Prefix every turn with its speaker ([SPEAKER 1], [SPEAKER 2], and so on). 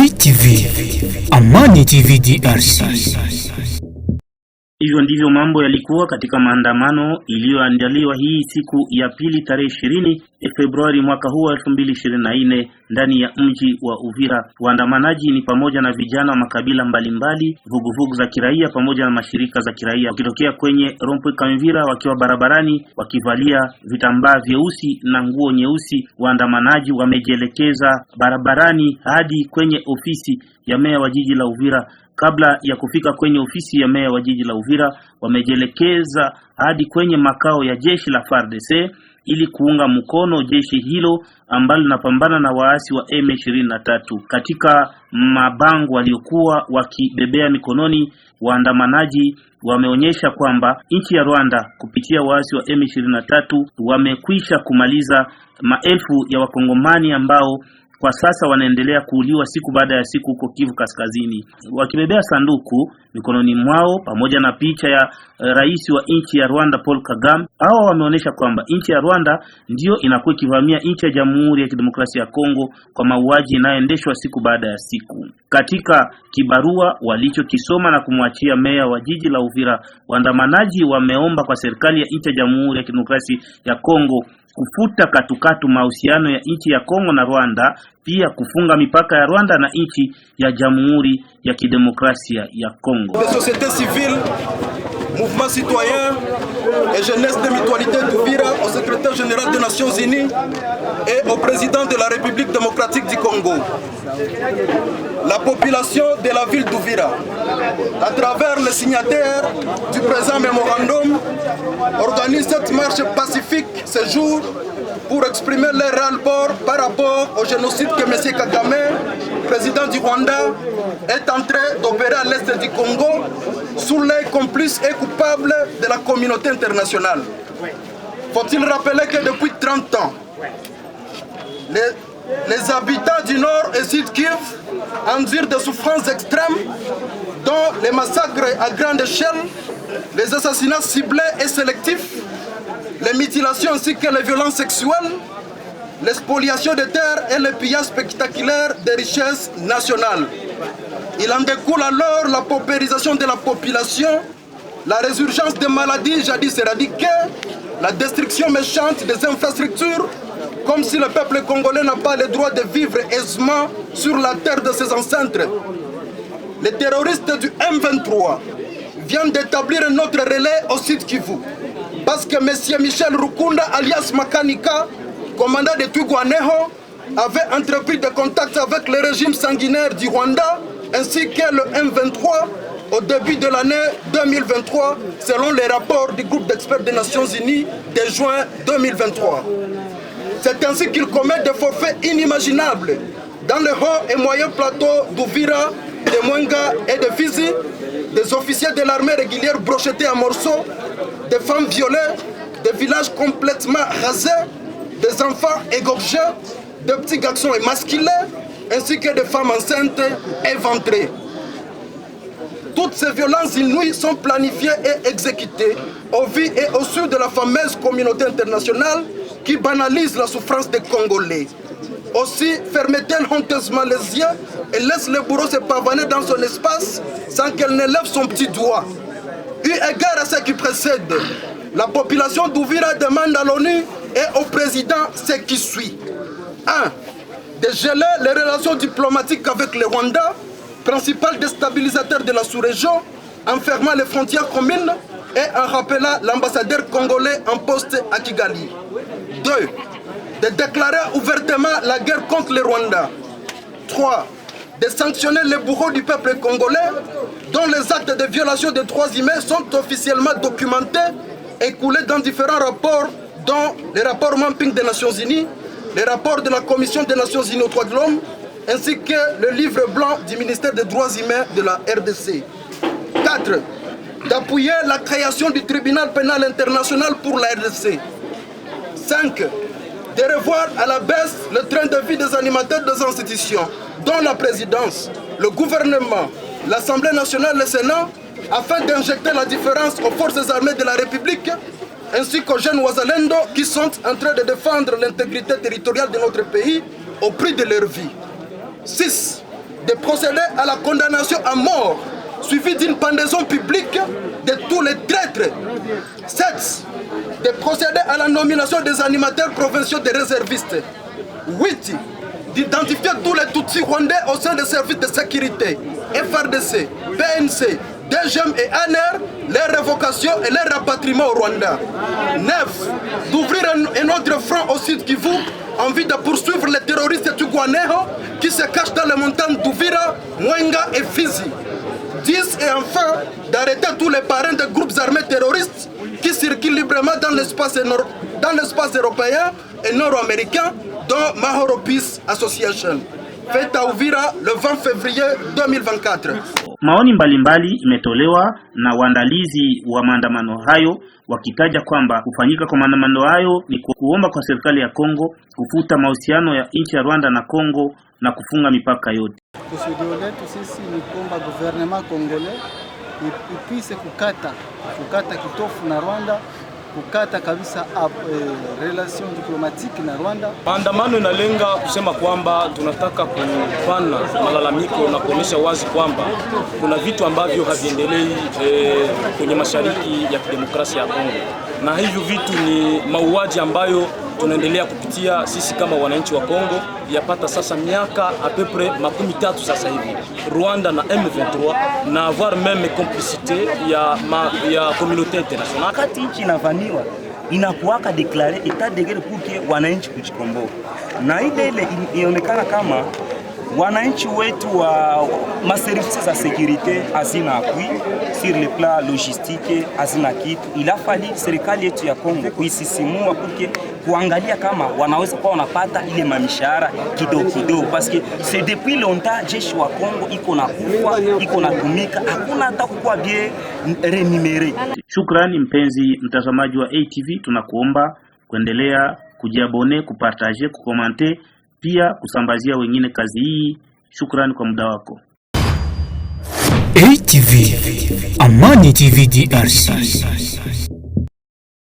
[SPEAKER 1] ATV, Amani TV DRC.
[SPEAKER 2] Hivyo ndivyo mambo yalikuwa katika maandamano iliyoandaliwa hii siku ya pili tarehe 20 Februari mwaka huu 2024 ndani ya mji wa Uvira. Waandamanaji ni pamoja na vijana wa makabila mbalimbali, vuguvugu za kiraia pamoja na mashirika za kiraia, wakitokea kwenye Rond-Point Kamvira wakiwa barabarani wakivalia vitambaa vyeusi na nguo nyeusi. Waandamanaji wamejielekeza barabarani hadi kwenye ofisi ya meya wa jiji la Uvira. Kabla ya kufika kwenye ofisi ya meya wa jiji la Uvira, wamejielekeza hadi kwenye makao ya jeshi la FARDC ili kuunga mkono jeshi hilo ambalo linapambana na waasi wa M23. Katika mabango waliokuwa wakibebea mikononi, waandamanaji wameonyesha kwamba nchi ya Rwanda kupitia waasi wa M23 wamekwisha kumaliza maelfu ya wakongomani ambao kwa sasa wanaendelea kuuliwa siku baada ya siku huko Kivu Kaskazini. Wakibebea sanduku mikononi mwao pamoja na picha ya rais wa nchi ya Rwanda Paul Kagame, hao wameonyesha kwamba nchi ya Rwanda ndio inakuwa ikivamia nchi ya Jamhuri ya Kidemokrasia ya Kongo kwa mauaji inayoendeshwa siku baada ya siku. Katika kibarua walichokisoma na kumwachia meya wa jiji la Uvira, waandamanaji wameomba kwa serikali ya nchi ya Jamhuri ya Kidemokrasia ya Kongo kufuta katukatu mahusiano ya nchi ya Kongo na Rwanda, pia kufunga mipaka ya Rwanda na nchi ya Jamhuri ya Kidemokrasia ya Kongo.
[SPEAKER 3] Société civile, mouvement citoyen et jeunesse de mutualité d'Uvira, au secrétaire général des Nations Unies et au président de la République démocratique du Congo. La population de la ville d'Uvira, à travers les signataires du présent mémorandum, organise cette marche pacifique ce jour pour exprimer leur ras-le-bol par rapport au génocide que M. Kagame, président du Rwanda, est en train d'opérer à l'est du Congo sous l'œil complice et coupable de la communauté internationale. Faut-il rappeler que depuis 30 ans, les habitants du Nord et Sud Kivu endurent des souffrances extrêmes, dont les massacres à grande échelle, les assassinats ciblés et sélectifs, les mutilations ainsi que les violences sexuelles, l'expoliation des terres et le pillage spectaculaire des richesses nationales. Il en découle alors la paupérisation de la population, la résurgence des maladies jadis éradiquées, la destruction méchante des infrastructures, comme si le peuple congolais n'a pas le droit de vivre aisément sur la terre de ses ancêtres. Les terroristes du M23 viennent d'établir notre relais au Sud Kivu, parce que M. Michel Rukunda, alias Makanika, commandant de Twirwaneho, avait entrepris des contacts avec le régime sanguinaire du Rwanda, ainsi que le M23 au début de l'année 2023, selon les rapports du groupe d'experts des Nations Unies de juin 2023. C'est ainsi qu'il commet des forfaits inimaginables dans le haut et moyen plateau d'Uvira, de Mwenga et de Fizi, des officiers de l'armée régulière brochetés en morceaux, des femmes violées, des villages complètement rasés, des enfants égorgés, des petits garçons émasculés, ainsi que des femmes enceintes éventrées. Toutes ces violences inouïes sont planifiées et exécutées au vu et au su de la fameuse communauté internationale qui banalise la souffrance des Congolais. Aussi ferme-t-elle honteusement les yeux et laisse le bourreau se pavaner dans son espace sans qu'elle ne lève son petit doigt. Eu égard à ce qui précède, la population d'Uvira demande à l'ONU et au président ce qui suit. 1. De geler les relations diplomatiques avec le Rwanda, principal déstabilisateur de la sous-région, en fermant les frontières communes et en rappelant l'ambassadeur congolais en poste à Kigali. 2. De déclarer ouvertement la guerre contre le Rwanda. 3. De sanctionner les bourreaux du peuple congolais dont les actes de violation des droits humains sont officiellement documentés et coulés dans différents rapports, dont les rapports Mapping des Nations Unies, les rapports de la Commission des Nations Unies aux droits de l'homme, ainsi que le livre blanc du ministère des droits humains de la RDC. 4. D'appuyer la création du tribunal pénal international pour la RDC. 5. De revoir à la baisse le train de vie des animateurs des institutions, dont la présidence, le gouvernement, l'Assemblée nationale, le Sénat, afin d'injecter la différence aux forces armées de la République, ainsi qu'aux jeunes Wazalendo qui sont en train de défendre l'intégrité territoriale de notre pays au prix de leur vie. 6. de procéder à la condamnation à mort, suivie d'une pendaison publique de tous les traîtres. 7. De procéder à la nomination des animateurs provinciaux des réservistes. 8. D'identifier tous les Tutsis rwandais au sein des services de sécurité, FRDC, PNC, DGM et ANR, leur révocation et leur rapatriement au Rwanda. 9. D'ouvrir un autre front au Sud Kivu en vue de poursuivre les terroristes Twirwaneho qui se cachent dans les montagnes d'Uvira, Mwenga et Fizi. 10. Et enfin, d'arrêter tous les parrains de groupes armés terroristes qui circulent librement dans l'espace européen et nord-américain, dont Mahoro Peace Association. Fête à Uvira le 20 février 2024.
[SPEAKER 2] Maoni mbalimbali imetolewa na waandalizi wa maandamano hayo, wakitaja kwamba kufanyika kwa maandamano hayo ni kuomba kwa serikali ya Kongo kufuta mahusiano ya nchi ya Rwanda na Kongo na kufunga mipaka yote.
[SPEAKER 4] Kusudio letu sisi ni kuomba gouvernement congolais ipise kukata kitofu na Rwanda, kukata kabisa relation diplomatique na Rwanda.
[SPEAKER 5] Maandamano inalenga kusema kwamba tunataka kupana malalamiko na kuonyesha wazi kwamba kuna vitu ambavyo haviendelei kwenye mashariki ya kidemokrasia ya Kongo, na hivyo vitu ni mauaji ambayo tunaendelea kupitia sisi kama wananchi wa Kongo. Yapata sasa miaka apepre 13 sasa hivi Rwanda na M23 na avoir même complicité ya communauté internationale.
[SPEAKER 6] Wakati nchi inavamiwa inakuwaka deklare etat de guerre pour que wananchi kujikomboa, na ile inaonekana kama wananchi wetu wa maservisi za securite hazina appui sur le plan logistique, hazina kitu. Ilafali serikali yetu ya Kongo kuisisimua kuangalia kama wanaweza kuwa wanapata ile mamishahara kidogo parce que c'est depuis longtemps jeshi wa Kongo iko na kufa, iko na tumika, hakuna hata kuwa bien rémunéré.
[SPEAKER 2] Shukrani mpenzi mtazamaji wa ATV, tunakuomba kuendelea kujiabone, kupartager, kukomante, pia kusambazia wengine kazi hii. Shukrani kwa muda wako.
[SPEAKER 1] ATV, Amani TV DRC.